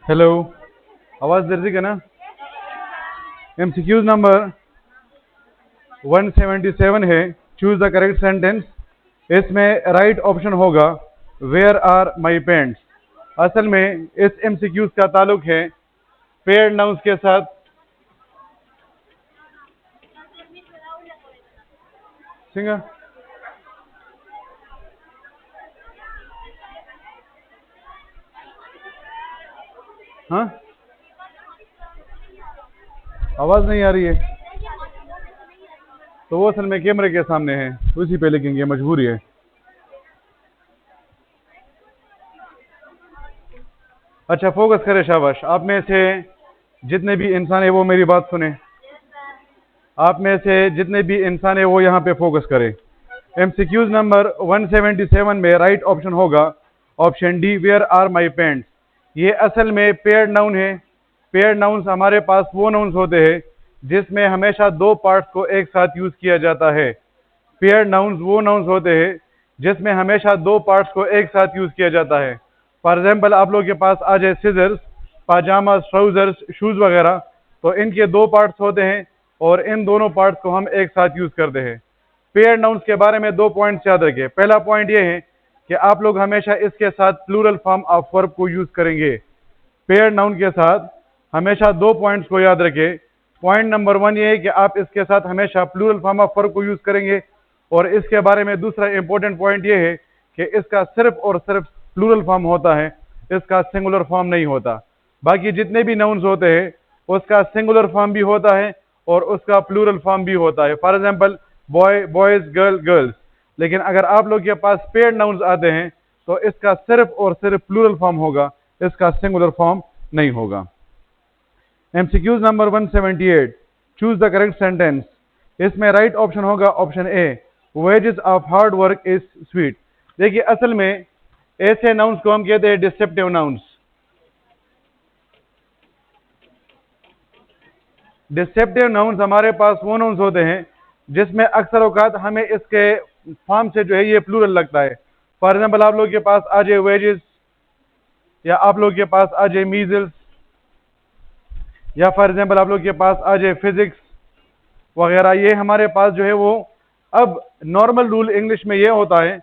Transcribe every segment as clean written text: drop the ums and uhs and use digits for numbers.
Hello, आवाज़ दर्जी का ना। एमसीक्यूज नंबर 177 है। Choose the correct sentence. इसमें राइट ऑप्शन होगा वेयर आर माई पेंट्स। असल में इस एमसीक्यूज का ताल्लुक है पेड नाउन्स के साथ। सिंगर हाँ, आवाज़ नहीं आ रही है तो वो असल में कैमरे के सामने है, तो इसी पे लिखेंगे, मजबूरी है। अच्छा, फोकस करें, शाबाश। आप में से जितने भी इंसान है वो मेरी बात सुने। आप में से जितने भी इंसान है वो यहाँ पे फोकस करें। एमसीक्यूज नंबर 177 में राइट ऑप्शन होगा option D, where are my pants. ये असल में पेयर्ड नाउन है। पेयर्ड नाउन्स हमारे पास वो नाउन्स होते हैं जिसमें हमेशा दो पार्ट्स को एक साथ यूज किया जाता है। पेयर्ड नाउन्स वो नाउन्स होते हैं जिसमें हमेशा दो पार्ट्स को एक साथ यूज किया जाता है। फॉर एग्जाम्पल, आप लोगों के पास आ जाए सिजर्स, पाजामा, ट्राउजर्स, शूज वगैरह, तो इनके दो पार्ट्स होते हैं और इन दोनों पार्ट्स को हम एक साथ यूज करते हैं। पेयर्ड नाउन्स के बारे में दो पॉइंट्स याद रखें। पहला पॉइंट ये है कि आप लोग हमेशा इसके साथ प्लूरल फॉर्म ऑफ वर्ब को यूज करेंगे। पेयर्ड नाउन के साथ हमेशा दो पॉइंट्स को याद रखें। पॉइंट नंबर 1 ये है कि आप इसके साथ हमेशा प्लूरल फॉर्म ऑफ वर्ब को यूज करेंगे, और इसके बारे में दूसरा इंपॉर्टेंट पॉइंट ये है कि इसका सिर्फ और सिर्फ प्लूरल फॉर्म होता है, इसका सिंगुलर फॉर्म नहीं होता। बाकी जितने भी नाउन्स होते हैं उसका सिंगुलर फॉर्म भी होता है और उसका प्लूरल फॉर्म भी होता है। For example, boy, boys, girl, girls. लेकिन अगर आप लोग के पास पेयर्ड नाउन्स आते हैं तो इसका सिर्फ और सिर्फ प्लूरल फॉर्म होगा, इसका सिंगुलर फॉर्म नहीं होगा। MCQs number 178, choose the correct sentence. इसमें राइट ऑप्शन होगा option A, wages of hard work is sweet. देखिए, असल में ऐसे नाउन्स को हम कहते हैं डिस्क्रिप्टिव नाउन्स। डिस्क्रिप्टिव नाउन्स हमारे पास वो नाउन्स होते हैं जिसमें अक्सर औकात हमें इसके फॉर्म से जो है ये प्लूरल लगता है। फॉर एग्जाम्पल, आप लोग के पास आ जाए वेजेस, या आप लोग के पास आ जाए मीजल्स, या फॉर एग्जाम्पल आप लोग के पास आ जाए फिजिक्स वगैरह। ये हमारे पास जो है वो, अब नॉर्मल रूल इंग्लिश में ये होता है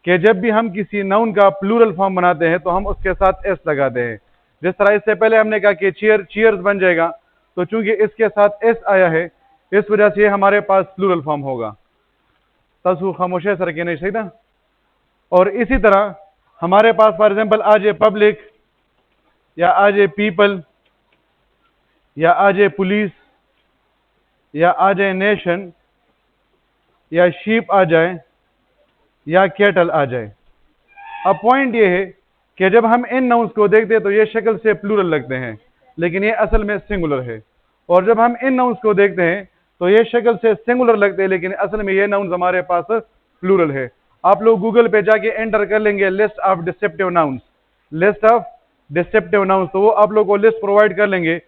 कि जब भी हम किसी नाउन का प्लूरल फॉर्म बनाते हैं तो हम उसके साथ एस लगाते हैं। जिस तरह इससे पहले हमने कहा कि चेयर, चीयर्स बन जाएगा, तो चूंकि इसके साथ एस आया है इस वजह से हमारे पास प्लूरल फॉर्म होगा। तसु खामोश है सर, के नहीं सही ना। और इसी तरह हमारे पास फॉर एग्जाम्पल आ जाए पब्लिक, या आ जाए पीपल, या आ जाए पुलिस, या आ जाए नेशन, या शीप आ जाए, या कैटल आ जाए। अब पॉइंट ये है कि जब हम इन नाउन्स को देखते हैं तो ये शक्ल से प्लूरल लगते हैं, लेकिन ये असल में सिंगुलर है। और जब हम इन नाउन्स को देखते हैं तो ये शक्ल से सिंगुलर लगते हैं, लेकिन असल में ये नाउन्स हमारे पास प्लूरल है। आप लोग गूगल पे जाके एंटर कर लेंगे list of descriptive nouns, list of descriptive nouns, तो वो आप लोग को लिस्ट प्रोवाइड कर लेंगे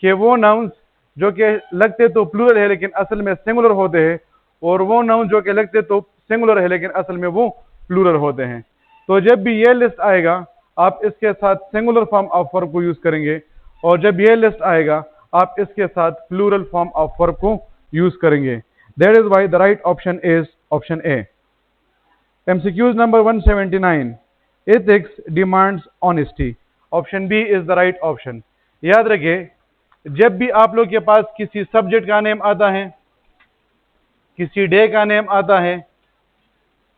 कि वो नाउन्स जो कि लगते तो प्लूरल है लेकिन असल में सिंगुलर होते हैं, और वो नाउन्स जो कि लगते तो सिंगुलर है लेकिन असल में वो प्लूरल होते हैं। तो जब भी ये लिस्ट आएगा आप इसके साथ सिंगुलर फॉर्म ऑफ वर्ब को यूज करेंगे, और जब ये लिस्ट आएगा आप इसके साथ प्लूरल फॉर्म ऑफ वर्ब को यूज करेंगे। That is why the right option is option A. MCQs number 179, ethics demands honesty. Option B is the right option. याद रखिए, जब भी आप लोग के पास किसी सब्जेक्ट का नेम आता है, किसी डे का नेम आता है,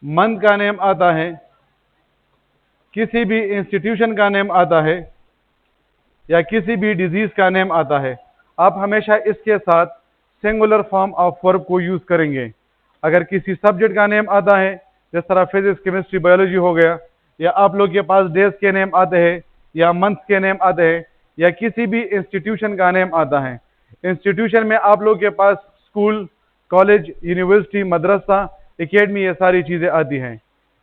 मंथ का नेम आता है, किसी भी इंस्टीट्यूशन का नेम आता है, या किसी भी डिजीज का नेम आता है, आप हमेशा इसके साथ सिंगुलर फॉर्म ऑफ वर्ब को यूज करेंगे। अगर किसी सब्जेक्ट का नेम आता है, जिस तरह फिजिक्स, केमिस्ट्री, बायोलॉजी हो गया, या आप लोग के पास डेज के नेम आते हैं, या मंथ के नेम आते हैं, या किसी भी इंस्टीट्यूशन का नेम आता है। इंस्टीट्यूशन में आप लोग के पास स्कूल, कॉलेज, यूनिवर्सिटी, मदरसा, एकेडमी, ये सारी चीज़ें आती हैं।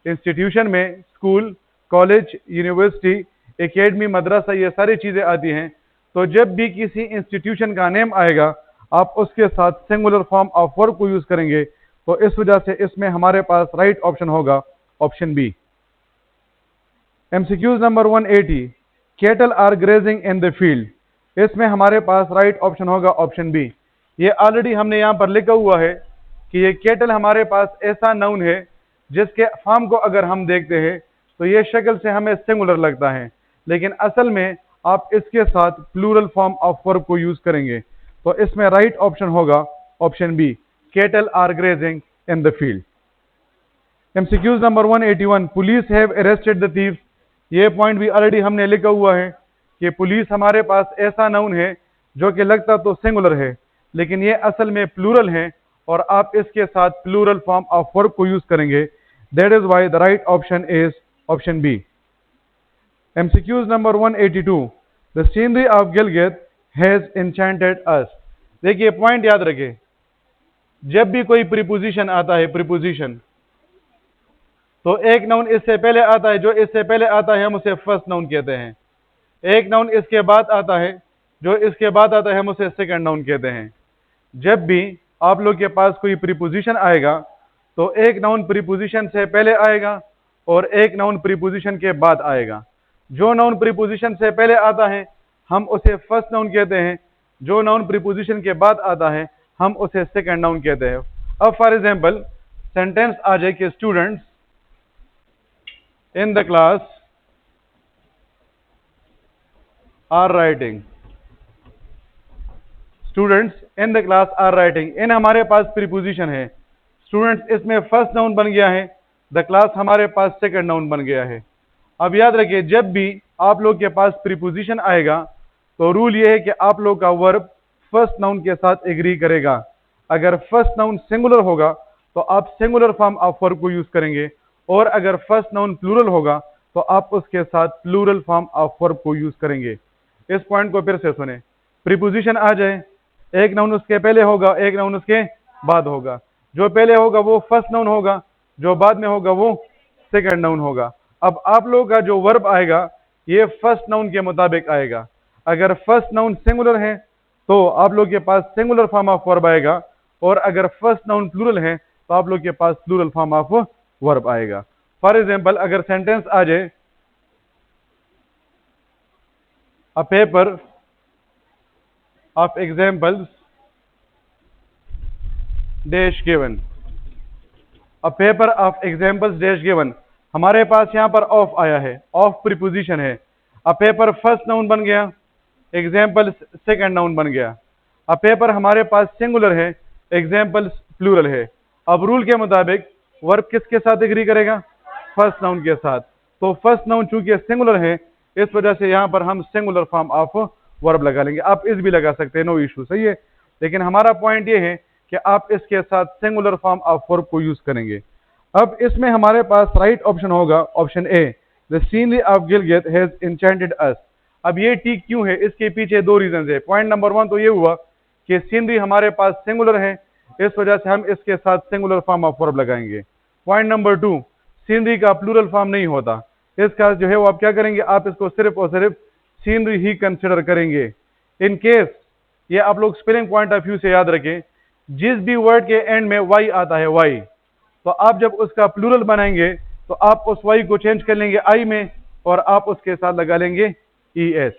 इंस्टीट्यूशन में स्कूल, कॉलेज, यूनिवर्सिटी, एकेडमी, मदरसा, ये सारी चीज़ें आती हैं। तो जब भी किसी इंस्टीट्यूशन का नेम आएगा आप उसके साथ सिंगुलर फॉर्म ऑफ वर्ब को यूज करेंगे, तो इस वजह से इसमें हमारे पास राइट ऑप्शन होगा option B. MCQs number 180, cattle are grazing in the field. इसमें हमारे पास राइट ऑप्शन होगा ऑप्शन बी। ये ऑलरेडी हमने यहाँ पर लिखा हुआ है कि ये कैटल हमारे पास ऐसा नाउन है जिसके फॉर्म को अगर हम देखते हैं तो ये शक्ल से हमें सिंगुलर लगता है, लेकिन असल में आप इसके साथ प्लूरल फॉर्म ऑफ वर्ब को यूज करेंगे। तो इसमें राइट ऑप्शन होगा option B, cattle are grazing in the field. MCQs number 181, police have arrested the thieves. ये पॉइंट भी ऑलरेडी हमने लिखा हुआ है कि पुलिस हमारे पास ऐसा नाउन है जो कि लगता तो सिंगुलर है, लेकिन ये असल में प्लूरल है और आप इसके साथ प्लूरल फॉर्म ऑफ वर्ब को यूज करेंगे। That is why the right option is option B. MCQs number 182, the scenery of Gilgit has enchanted us. देखिए पॉइंट याद रखें, जब भी कोई प्रीपोजिशन आता है, प्रीपोजिशन, तो एक नाउन इससे पहले आता है, जो इससे पहले आता है हम उसे फर्स्ट नाउन कहते हैं। एक नाउन इसके बाद आता है, जो इसके बाद आता है हम उसे सेकंड नाउन कहते हैं। जब भी आप लोग के पास कोई प्रीपोजिशन आएगा तो एक नाउन प्रीपोजिशन से पहले आएगा और एक नाउन प्रीपोजिशन के बाद आएगा। जो नाउन प्रीपोजिशन से पहले आता है हम उसे फर्स्ट नाउन कहते हैं, जो नाउन प्रीपोजिशन के बाद आता है हम उसे सेकंड नाउन कहते हैं। अब फॉर एग्जांपल सेंटेंस आ जाए कि students in the class are writing. Students in the class are writing, in हमारे पास प्रीपोजिशन है। स्टूडेंट्स इसमें फर्स्ट नाउन बन गया है, द क्लास हमारे पास सेकंड नाउन बन गया है। अब याद रखिए, जब भी आप लोग के पास प्रीपोजिशन आएगा तो रूल ये है कि आप लोग का वर्ब फर्स्ट नाउन के साथ एग्री करेगा। अगर फर्स्ट नाउन सिंगुलर होगा तो आप सिंगुलर फॉर्म ऑफ वर्ब को यूज करेंगे, और अगर फर्स्ट नाउन प्लूरल होगा तो आप उसके साथ प्लूरल फॉर्म ऑफ वर्ब को यूज करेंगे। इस पॉइंट को फिर से सुने, प्रीपोजिशन आ जाए, एक नाउन उसके पहले होगा, एक नाउन उसके बाद होगा। जो पहले होगा वो फर्स्ट नाउन होगा, जो बाद में होगा वो सेकंड नाउन होगा। अब आप लोगों का जो वर्ब आएगा ये फर्स्ट नाउन के मुताबिक आएगा। अगर फर्स्ट नाउन सिंगुलर है तो आप लोग के पास सिंगुलर फॉर्म ऑफ वर्ब आएगा, और अगर फर्स्ट नाउन प्लूरल है तो आप लोग के पास प्लूरल फॉर्म ऑफ वर्ब आएगा। फॉर एग्जाम्पल अगर सेंटेंस आ जाए, a paper of examples dash given, a paper of examples dash given, हमारे पास यहां पर ऑफ आया है, ऑफ प्रीपोजिशन है। अ पेपर फर्स्ट नाउन बन गया, एग्जाम्पल सेकंड नाउन बन गया। अ पेपर हमारे पास सिंगुलर है, एग्जाम्पल प्लूरल है। अब रूल के मुताबिक वर्ब किसके साथ एग्री करेगा? फर्स्ट नाउन के साथ। तो फर्स्ट नाउन चूंकि सिंगुलर है, इस वजह से यहां पर हम सिंगुलर फॉर्म ऑफ वर्ब लगा लेंगे। आप इस भी लगा सकते हैं, नो इशू, सही है। लेकिन हमारा पॉइंट ये है कि आप इसके साथ सिंगुलर फॉर्म ऑफ वर्ब को यूज करेंगे। अब इसमें हमारे पास राइट ऑप्शन होगा option A, the scenery of Gilgit has enchanted us. अब ये ठीक क्यों है, इसके पीछे दो रीजन है। पॉइंट नंबर 1 तो ये हुआ कि सीनरी हमारे पास सिंगुलर है, इस वजह से हम इसके साथ सिंगुलर फॉर्म ऑफ वर्ब लगाएंगे। पॉइंट नंबर 2, सीनरी का प्लूरल फॉर्म नहीं होता, इसका जो है वो आप क्या करेंगे, आप इसको सिर्फ और सिर्फ सीनरी ही कंसिडर करेंगे। इन केस ये आप लोग स्पेलिंग पॉइंट ऑफ व्यू से याद रखें, जिस भी वर्ड के एंड में वाई आता है, वाई, तो आप जब उसका प्लूरल बनाएंगे तो आप उस वाई को चेंज कर लेंगे आई में, और आप उसके साथ लगा लेंगे ई एस।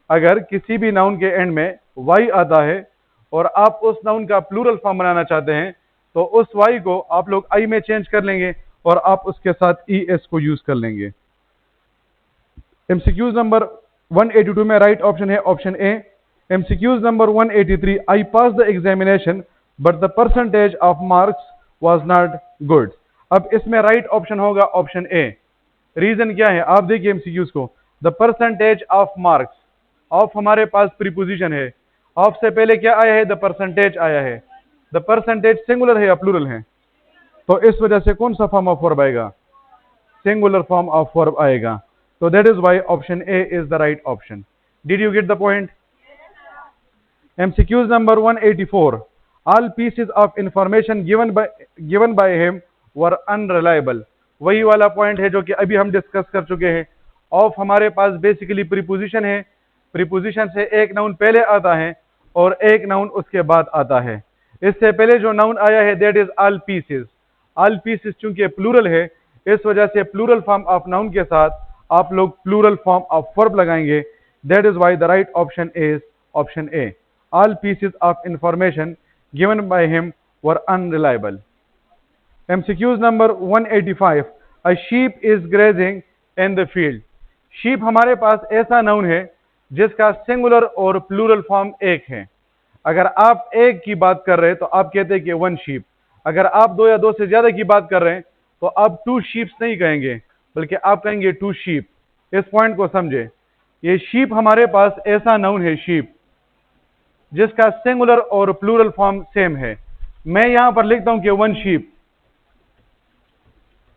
अगर किसी भी नाउन के एंड में वाई आता है और आप उस नाउन का प्लूरल फॉर्म बनाना चाहते हैं तो उस वाई को आप लोग आई में चेंज कर लेंगे और आप उसके साथ ई एस को यूज कर लेंगे। एमसीक्यूज नंबर 182 में राइट ऑप्शन है option A. MCQs number 183, I pass the examination but the percentage of marks was not good. अब इसमें राइट ऑप्शन होगा ऑप्शन ए। रीजन क्या है, आप देखिए एमसीक्यूज को, the percentage of marks, of हमारे पास प्रीपोजिशन है, ऑफ से पहले क्या आया है, द परसेंटेज आया है। द परसेंटेज सिंगुलर है या प्लूरल है, तो इस वजह से कौन सा फॉर्म ऑफ वर्ब आएगा, सिंगुलर फॉर्म ऑफ वर्ब आएगा। तो that is why option A is the right option. Did you get the point? MCQs number 184, all pieces of information given by him were unreliable। वही वाला point है जो कि अभी हम डिस्कस कर चुके हैं। ऑफ हमारे पास बेसिकली प्रीपोजिशन है, प्रीपोजिशन से एक नाउन पहले आता है और एक नाउन उसके बाद आता है। इससे पहले जो नाउन आया है that is all pieces. All pieces चूंकि प्लूरल है, इस वजह से प्लूरल फॉर्म ऑफ नाउन के साथ आप लोग प्लूरल फॉर्म ऑफ वर्ब लगाएंगे। That is why the right option is option A. All pieces of information given by him were unreliable. MCQs number 185, a sheep is grazing in the field। sheep हमारे पास ऐसा noun है जिसका singular और plural form एक है। अगर आप एक की बात कर रहे हैं तो आप कहते हैं कि वन शीप। अगर आप दो या दो से ज्यादा की बात कर रहे हैं तो आप टू शीप्स नहीं कहेंगे, बल्कि आप कहेंगे टू शीप। इस पॉइंट को समझे। ये शीप हमारे पास ऐसा नाउन है शीप जिसका सिंगुलर और प्लूरल फॉर्म सेम है। मैं यहां पर लिखता हूं कि वन शीप,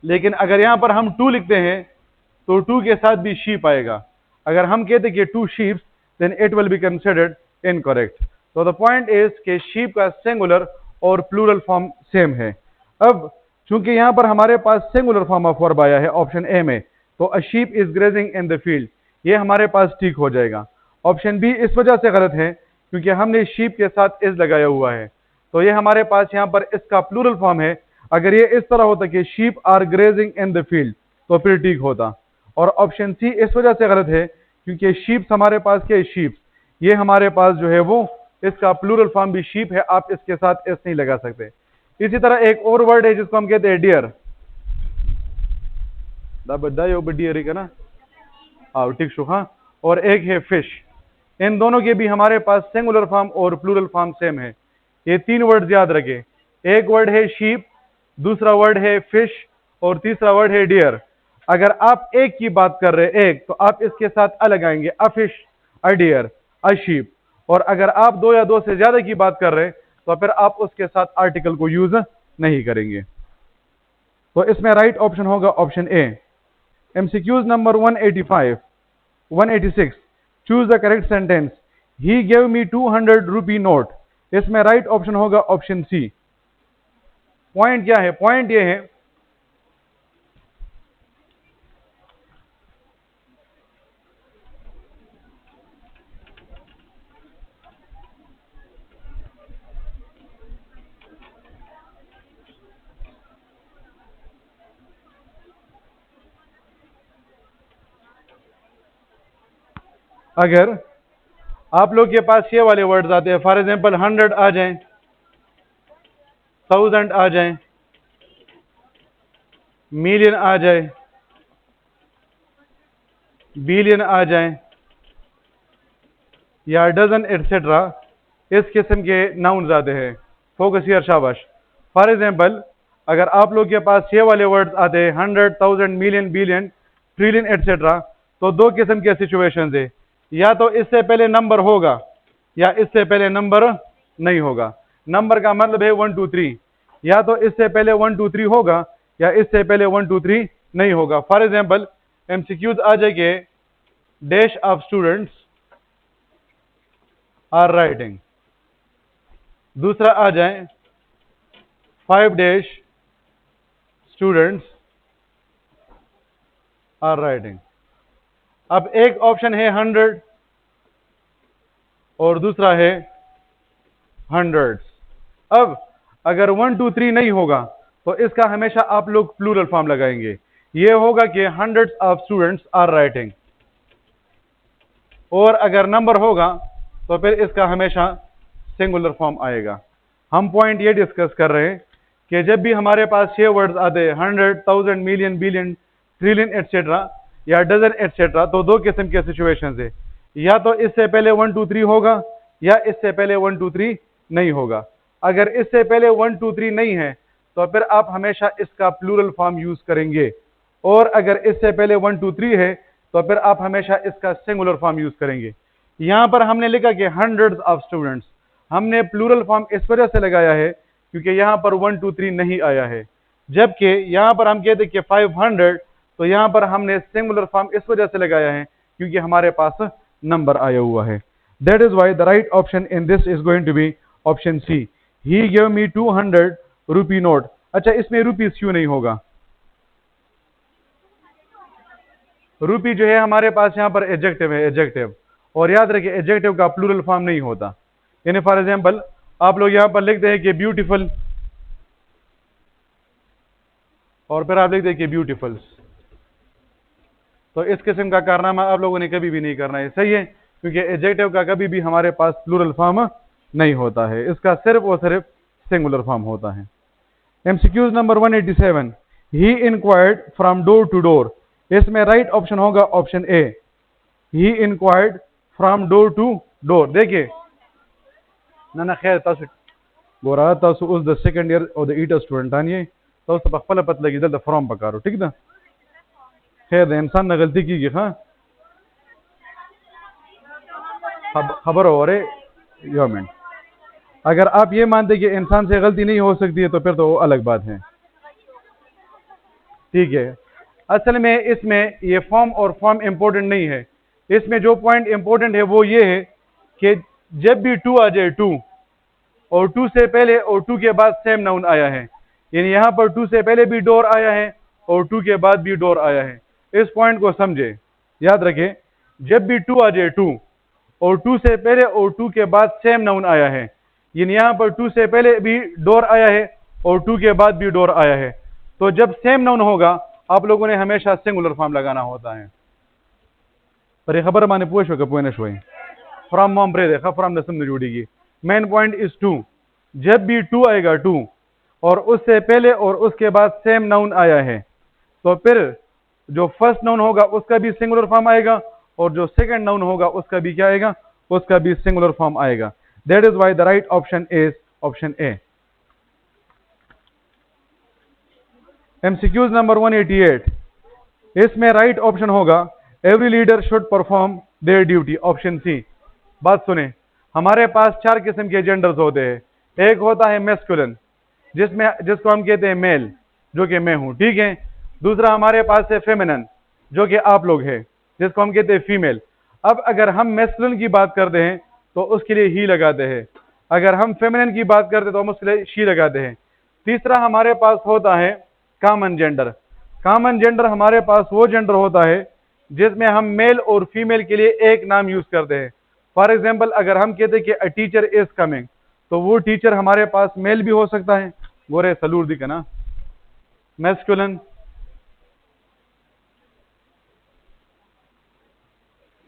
लेकिन अगर यहां पर हम टू लिखते हैं तो टू के साथ भी शीप आएगा। अगर हम कहते कि two sheeps, then it will be considered incorrect. तो द पॉइंट इज कि शीप का सिंगुलर और प्लूरल फॉर्म सेम है। अब चूंकि यहां पर हमारे पास सिंगुलर फॉर्म ऑफ वर्ब आया है ऑप्शन ए में, तो a sheep is grazing in the field, ये हमारे पास ठीक हो जाएगा। ऑप्शन बी इस वजह से गलत है क्योंकि हमने शीप के साथ इज लगाया हुआ है, तो ये हमारे पास यहां पर इसका प्लूरल फॉर्म है। अगर ये इस तरह होता कि sheep are grazing in the field तो फिर ठीक होता। और ऑप्शन सी इस वजह से गलत है क्योंकि शीप्स हमारे पास क्या है, शीप्स, ये हमारे पास जो है वो इसका प्लूरल फॉर्म भी शीप है, आप इसके साथ एस नहीं लगा सकते। इसी तरह एक और वर्ड है जिसको हम कहते हैं डियर। डियर है ना, आओ ठीक शो, हाँ। और एक है फिश। इन दोनों के भी हमारे पास सिंगुलर फॉर्म और प्लूरल फॉर्म सेम है। ये तीन वर्ड याद रखे। एक वर्ड है शीप, दूसरा वर्ड है फिश और तीसरा वर्ड है डियर। अगर आप एक की बात कर रहे हैं एक, तो आप इसके साथ अ लगाएंगे, a fish, a deer, a sheep. और अगर आप दो या दो से ज्यादा की बात कर रहे हैं तो फिर आप उसके साथ आर्टिकल को यूज नहीं करेंगे। तो इसमें राइट ऑप्शन होगा option A. MCQs number 186, choose the correct sentence. He gave me 200 rupee note. इसमें राइट ऑप्शन होगा ऑप्शन सी। पॉइंट क्या है? पॉइंट ये है अगर आप लोग के पास ये वाले वर्ड्स आते हैं, फॉर एग्जांपल 100 आ जाएं, 1000 आ जाएं, मिलियन आ जाए, बिलियन आ जाए या डजन एटसेट्रा, इस किस्म के नाउन्स आते हैं। फोकस हियर, शाबाश। फॉर एग्जांपल अगर आप लोग के पास ये वाले वर्ड्स आते हैं 100, 1000, मिलियन, बिलियन, ट्रिलियन एटसेट्रा, तो दो किस्म के सिचुएशंस है। या तो इससे पहले नंबर होगा या इससे पहले नंबर नहीं होगा। नंबर का मतलब है 1 2 3। या तो इससे पहले 1 2 3 होगा या इससे पहले 1 2 3 नहीं होगा। फॉर एग्जांपल MCQs आ जाएंगे, dash of students are writing. दूसरा आ जाए 5 डैश स्टूडेंट्स आर राइटिंग। अब एक ऑप्शन है 100 और दूसरा है हंड्रेड्स। अब अगर 1 2 3 नहीं होगा तो इसका हमेशा आप लोग प्लूरल फॉर्म लगाएंगे। ये होगा कि hundreds of students are writing. और अगर नंबर होगा तो फिर इसका हमेशा सिंगुलर फॉर्म आएगा। हम पॉइंट ये डिस्कस कर रहे हैं कि जब भी हमारे पास ये वर्ड्स आते हैं 100, 1000, मिलियन, बिलियन, ट्रिलियन एटसेट्रा या डजन एटसेट्रा, तो दो किस्म के सिचुएशंस है। या तो इससे पहले 1 2 3 होगा या इससे पहले 1 2 3 नहीं होगा। अगर इससे पहले 1 2 3 नहीं है तो फिर आप हमेशा इसका प्लूरल फॉर्म यूज करेंगे। और अगर इससे पहले 1 2 3 है तो फिर आप हमेशा इसका सिंगुलर फॉर्म यूज करेंगे। यहां पर हमने लिखा कि हंड्रेड्स ऑफ स्टूडेंट्स, हमने प्लूरल फॉर्म इस वजह से लगाया है क्योंकि यहां पर 1 2 3 नहीं आया है। जबकि यहां पर हम कहते कि 500, तो यहां पर हमने सिंगुलर फॉर्म इस वजह से लगाया है क्योंकि हमारे पास नंबर आया हुआ है। That is why the right option in this is going to be option C. He give me 200 rupee note. अच्छा, इसमें रुपीज क्यों नहीं होगा? रूपी जो है हमारे पास यहां पर एडजेक्टिव है, एडजेक्टिव। और याद रखिए एडजेक्टिव का प्लूरल फॉर्म नहीं होता। यानी फॉर एग्जांपल आप लोग यहां पर लिखते हैं कि ब्यूटीफुल, और फिर आप लिखते हैं कि ब्यूटीफुल्स। तो इस किस्म का कारनामा आप लोगों ने कभी भी नहीं करना है, सही है, क्योंकि एडजेक्टिव का कभी भी हमारे पास प्लूरल फॉर्म नहीं होता है, इसका सिर्फ और सिर्फ सिंगुलर फॉर्म होता है। MCQs number 187, he inquired from door to door, इसमें राइट ऑप्शन होगा option A, he inquired from door to door. देखिए ना खैर तासु गोरा तासु उस द सेकंड ईयर और द ईटर स्टूडेंट आनिए तो पखपल पत लगी दल फॉर्म पकारो, ठीक ना, खैर इंसान ने गलती की हाँ खबर हो रहे यो मिनट, अगर आप ये मानते कि इंसान से गलती नहीं हो सकती है तो फिर तो वो अलग बात है, ठीक है। असल में इसमें ये फॉर्म और फॉर्म इंपॉर्टेंट नहीं है, इसमें जो पॉइंट इंपॉर्टेंट है वो ये है कि जब भी टू आ जाए, टू और टू से पहले और टू के बाद सेम नाउन आया है, यानी यहां पर टू से पहले भी डोर आया है और टू के बाद भी डोर आया है, इस पॉइंट को समझे, याद रखें, जब भी टू आ जाए, टू और टू से पहले और टू के बाद सेम नाउन आया है, यानी यहां पर टू से पहले भी डोर आया है और टू के बाद भी डोर आया है, तो जब सेम नाउन होगा आप लोगों ने हमेशा सिंगुलर फॉर्म लगाना होता है। पर ये खबर माने पूछ फ्रॉम मॉम ब्रे देखा फ्रॉम नसम जुड़ेगी, मेन पॉइंट इज टू, जब भी टू आएगा, टू और उससे पहले और उसके बाद सेम नाउन आया है, तो फिर जो फर्स्ट नाउन होगा उसका भी सिंगुलर फॉर्म आएगा और जो सेकंड नाउन होगा उसका भी क्या आएगा, उसका भी सिंगुलर फॉर्म आएगा। That is why the right option is option A. MCQs number 188, इसमें राइट ऑप्शन होगा every leader should perform their duty, option C. बात सुने, हमारे पास चार किस्म के जेंडर्स होते हैं, एक होता है मैस्कुलिन जिसको हम कहते हैं मेल, जो कि मैं हूं, ठीक है। दूसरा हमारे पास है फेमिनिन जो कि आप लोग हैं, जिसको हम कहते हैं फीमेल। अब अगर हम मैस्कुलिन की बात करते हैं तो उसके लिए ही लगाते हैं, अगर हम फेमिनिन की बात करते हैं तो हम उसके लिए शी लगाते हैं। तीसरा हमारे पास होता है कॉमन जेंडर। कॉमन जेंडर हमारे पास वो जेंडर होता है जिसमें हम मेल और फीमेल के लिए एक नाम यूज करते हैं। फॉर एग्जाम्पल अगर हम कहते हैं कि अ टीचर इज कमिंग, तो वो टीचर हमारे पास मेल भी हो सकता है, गोरे सलूर दिखा ना, masculine,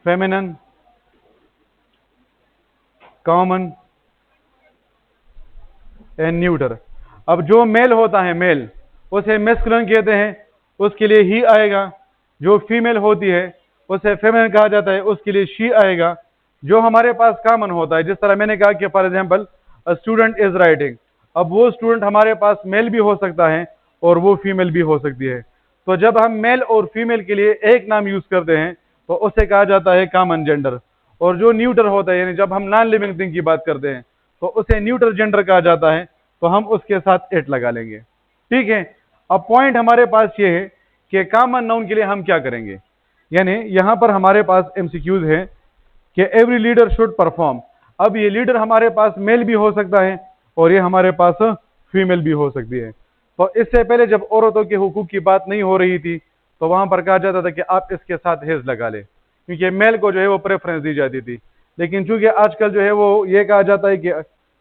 feminine, common and neuter. अब जो मेल होता है मेल उसे मैस्कुलिन कहते हैं, उसके लिए ही आएगा। जो फीमेल होती है उसे फेमिनिन कहा जाता है, उसके लिए शी आएगा। जो हमारे पास कॉमन होता है, जिस तरह मैंने कहा कि for example a student is writing, अब वो स्टूडेंट हमारे पास मेल भी हो सकता है और वो फीमेल भी हो सकती है। तो जब हम मेल और फीमेल के लिए एक नाम यूज करते हैं तो उसे कहा जाता है कॉमन जेंडर। और जो न्यूटर होता है, यानी जब हम नॉन लिविंग थिंग की बात करते हैं तो उसे न्यूटर जेंडर कहा जाता है, तो हम उसके साथ एट लगा लेंगे, ठीक है। अब पॉइंट हमारे पास ये है कि कॉमन नाउन के लिए हम क्या करेंगे, यानी यहां पर हमारे पास एमसीक्यूज है कि एवरी लीडर शुड परफॉर्म। अब ये लीडर हमारे पास मेल भी हो सकता है और ये हमारे पास फीमेल भी हो सकती है। तो इससे पहले जब औरतों के हुकूक की बात नहीं हो रही थी तो वहां पर कहा जाता था कि आप इसके साथ हेज लगा ले, क्योंकि मेल को जो है वो प्रेफरेंस दी जाती थी। लेकिन चूंकि आजकल जो है वो ये कहा जाता है कि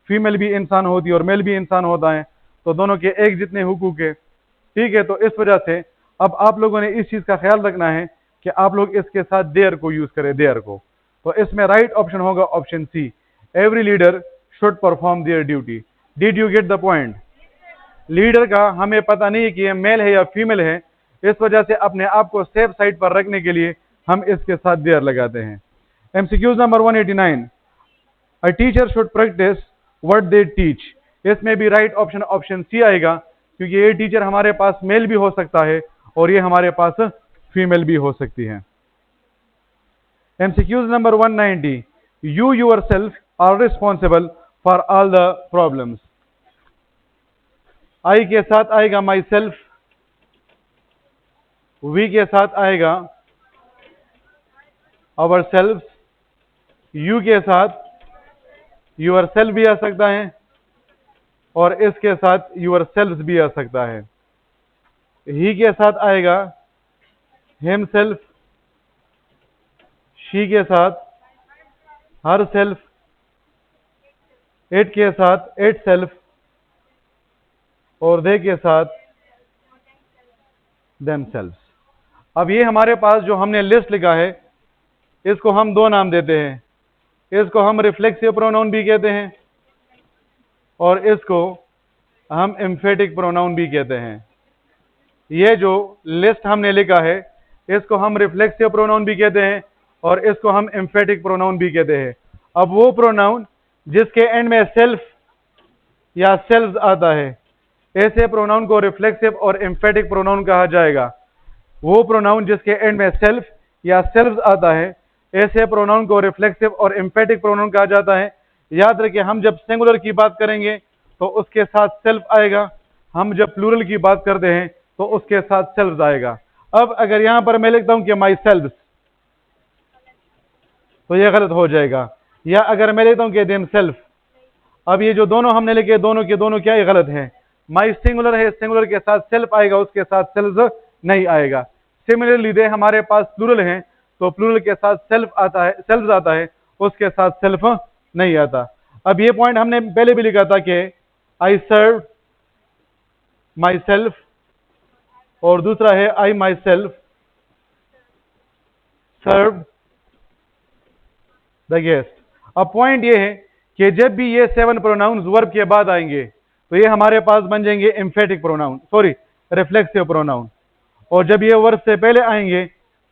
फीमेल भी इंसान होती है और मेल भी इंसान होता है, तो दोनों के एक जितने हुकूक है, ठीक है। तो इस वजह से अब आप लोगों ने इस चीज का ख्याल रखना है कि आप लोग इसके साथ देयर को यूज करें, देयर को। तो इसमें राइट ऑप्शन होगा option C, every leader should perform their duty. Did you get the point? Leader का हमें पता नहीं है कि ये मेल है या फीमेल है, इस वजह से अपने आप को सेफ साइड पर रखने के लिए हम इसके साथ देयर लगाते हैं। MCQs number 189, a teacher should practice what they teach. इसमें भी राइट ऑप्शन ऑप्शन सी आएगा, क्योंकि ये टीचर हमारे पास मेल भी हो सकता है और ये हमारे पास फीमेल भी हो सकती है। MCQs number 190, you yourself are responsible for all the problems. I के साथ आएगा माई सेल्फ, वी के साथ आएगा आवर सेल्फ, यू के साथ यूर सेल्फ भी आ सकता है और इसके साथ यूर सेल्फ भी आ सकता है। ही के साथ आएगा हिम सेल्फ, शी के साथ हर सेल्फ, इट के साथ इट सेल्फ और दे के साथ देम सेल्फ। अब ये हमारे पास जो हमने लिस्ट लिखा है, इसको हम दो नाम देते हैं। इसको हम रिफ्लेक्सिव प्रोनाउन भी कहते हैं और इसको हम एम्फेटिक प्रोनाउन भी कहते हैं। ये जो लिस्ट हमने लिखा है, इसको हम रिफ्लेक्सिव प्रोनाउन भी कहते हैं और इसको हम एम्फेटिक प्रोनाउन भी कहते हैं। अब वो प्रोनाउन जिसके एंड में सेल्फ या सेल्व्स आता है, ऐसे प्रोनाउन को रिफ्लेक्सिव और एम्फेटिक प्रोनाउन कहा जाएगा। वो प्रोनाउन जिसके एंड में सेल्फ या सेल्व्स आता है, ऐसे प्रोनाउन को रिफ्लेक्सिव और एम्फेटिक प्रोनाउन कहा जाता है। याद रखिए, हम जब सिंगुलर की बात करेंगे तो उसके साथ सेल्फ आएगा, हम जब प्लूरल की बात करते हैं तो उसके साथ सेल्व्स आएगा। अब अगर यहां पर मैं लिखता हूं कि माई सेल्व्स, तो यह गलत हो जाएगा। या अगर मैं लिखता हूं कि देम सेल्फ, अब ये जो दोनों हमने लिखे, दोनों के दोनों क्या, ये गलत है। माई सिंगुलर है, सिंगुलर के साथ सेल्फ आएगा, उसके साथ सेल्व्स नहीं आएगा। सिमिलरली दे हमारे पास प्लूरल है, तो प्लूरल के साथ सेल्फ आता है, सेल्व्स आता है, उसके साथ सेल्फ नहीं आता। अब ये पॉइंट हमने पहले भी लिखा था कि आई सर्व माई सेल्फ, और दूसरा है I myself serve the guest. अब पॉइंट ये है कि जब भी ये 7 प्रोनाउंस वर्ब के बाद आएंगे तो ये हमारे पास बन जाएंगे emphatic pronoun, sorry reflexive pronoun, और जब ये वर्ब से पहले आएंगे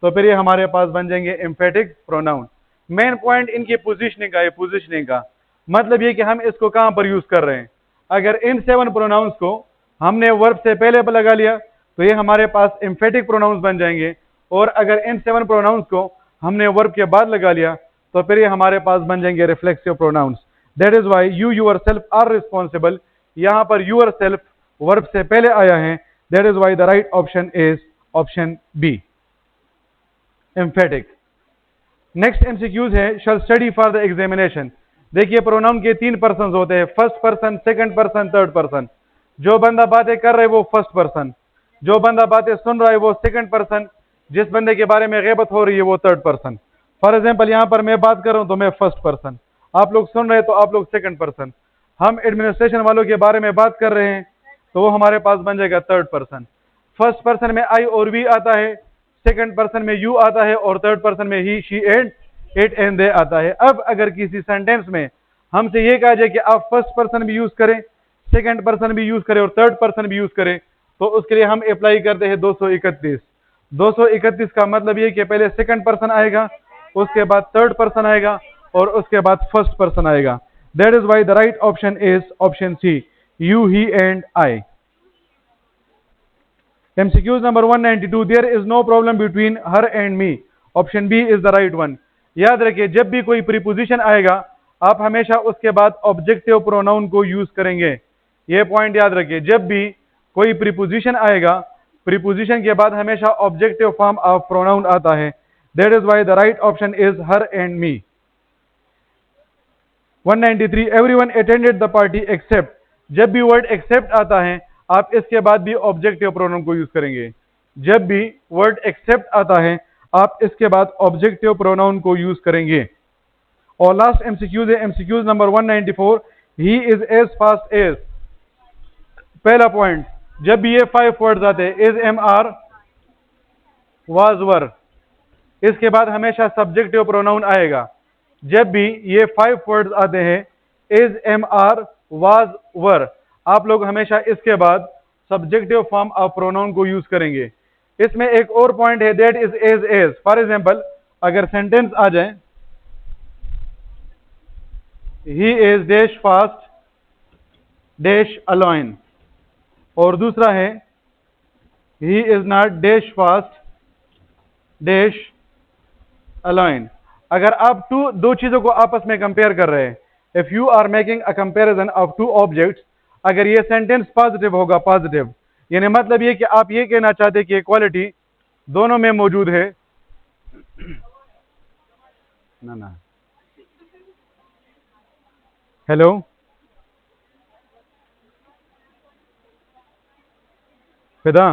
तो फिर ये हमारे पास बन जाएंगे एम्फेटिक प्रोनाउन। मेन पॉइंट इनकी पोजीशनिंग का है। पोजीशनिंग का मतलब ये कि हम इसको कहां पर यूज कर रहे हैं। अगर इन 7 प्रोनाउंस को हमने वर्ब से पहले पर लगा लिया तो ये हमारे पास एम्फेटिक प्रोनाउंस बन जाएंगे, और अगर इन 7 प्रोनाउंस को हमने वर्ब के बाद लगा लिया तो फिर ये हमारे पास बन जाएंगे reflexive pronouns. That is why you yourself are responsible, यहां पर योरसेल्फ वर्ब से पहले आया है। That is why the right option is option B, emphatic. Next MCQs है, shall study for the examination. देखिए, प्रोनाउन के 3 पर्सन होते हैं, first person, second person, third person. जो बंदा बातें कर रहा है वो फर्स्ट पर्सन, जो बंदा बातें सुन रहा है वो सेकंड पर्सन, जिस बंदे के बारे में गैबत हो रही है वो थर्ड पर्सन। फॉर एग्जाम्पल, यहां पर मैं बात कर रहा हूं तो मैं फर्स्ट पर्सन, आप लोग सुन रहे हैं तो आप लोग सेकंड पर्सन। हम एडमिनिस्ट्रेशन वालों के बारे में बात कर रहे हैं तो वो हमारे पास बन जाएगा थर्ड पर्सन। फर्स्ट पर्सन में आई और वी आता है, सेकंड पर्सन में यू आता है, और थर्ड पर्सन में ही, she and it and they आता है। अब अगर किसी सेंटेंस में हमसे ये कहा जाए कि आप फर्स्ट पर्सन भी यूज करें, सेकंड पर्सन भी यूज करें और थर्ड पर्सन भी यूज करें, तो उसके लिए हम अप्लाई करते हैं 231। 231 का मतलब ये कि पहले सेकंड पर्सन आएगा, उसके बाद थर्ड पर्सन आएगा और उसके बाद फर्स्ट पर्सन आएगा। That is why the right option is option C, you, he and I. MCQs number 192, there is no problem between her and me, option B is the right one. याद रखिए, जब भी कोई preposition आएगा आप हमेशा उसके बाद ऑब्जेक्टिव प्रोनाउन को यूज करेंगे। यह पॉइंट याद रखिए, जब भी कोई प्रीपोजिशन आएगा, प्रीपोजिशन के बाद हमेशा ऑब्जेक्टिव फॉर्म ऑफ प्रोनाउन आता है। That is why the right option is her and me. 193, everyone attended the party except. जब भी वर्ड एक्सेप्ट आता है आप इसके बाद भी ऑब्जेक्टिव प्रोनाउन को यूज करेंगे। जब भी वर्ड एक्सेप्ट आता है आप इसके बाद ऑब्जेक्टिव प्रोनाउन को यूज करेंगे। और लास्ट एमसीक्यूज है, MCQs number 194, he is as fast as. पहला पॉइंट, जब भी ये 5 वर्ड्स आते हैं, is, am, are, was, were, इसके बाद हमेशा सब्जेक्टिव प्रोनाउन आएगा। जब भी ये 5 वर्ड्स आते हैं, is, am, are, was, were, आप लोग हमेशा इसके बाद सब्जेक्टिव फॉर्म ऑफ प्रोनाउन को यूज करेंगे। इसमें एक और पॉइंट है, that is as as. For example, अगर सेंटेंस आ जाए, he is dash fast dash Alwin, और दूसरा है he is not dash fast dash Alwin. अगर आप दो चीजों को आपस में कंपेयर कर रहे हैं, if you are making a comparison of 2 objects, अगर ये सेंटेंस पॉजिटिव होगा, पॉजिटिव यानी मतलब ये कि आप ये कहना चाहते हैं कि इक्वालिटी दोनों में मौजूद है। ना हेलो, फिदा,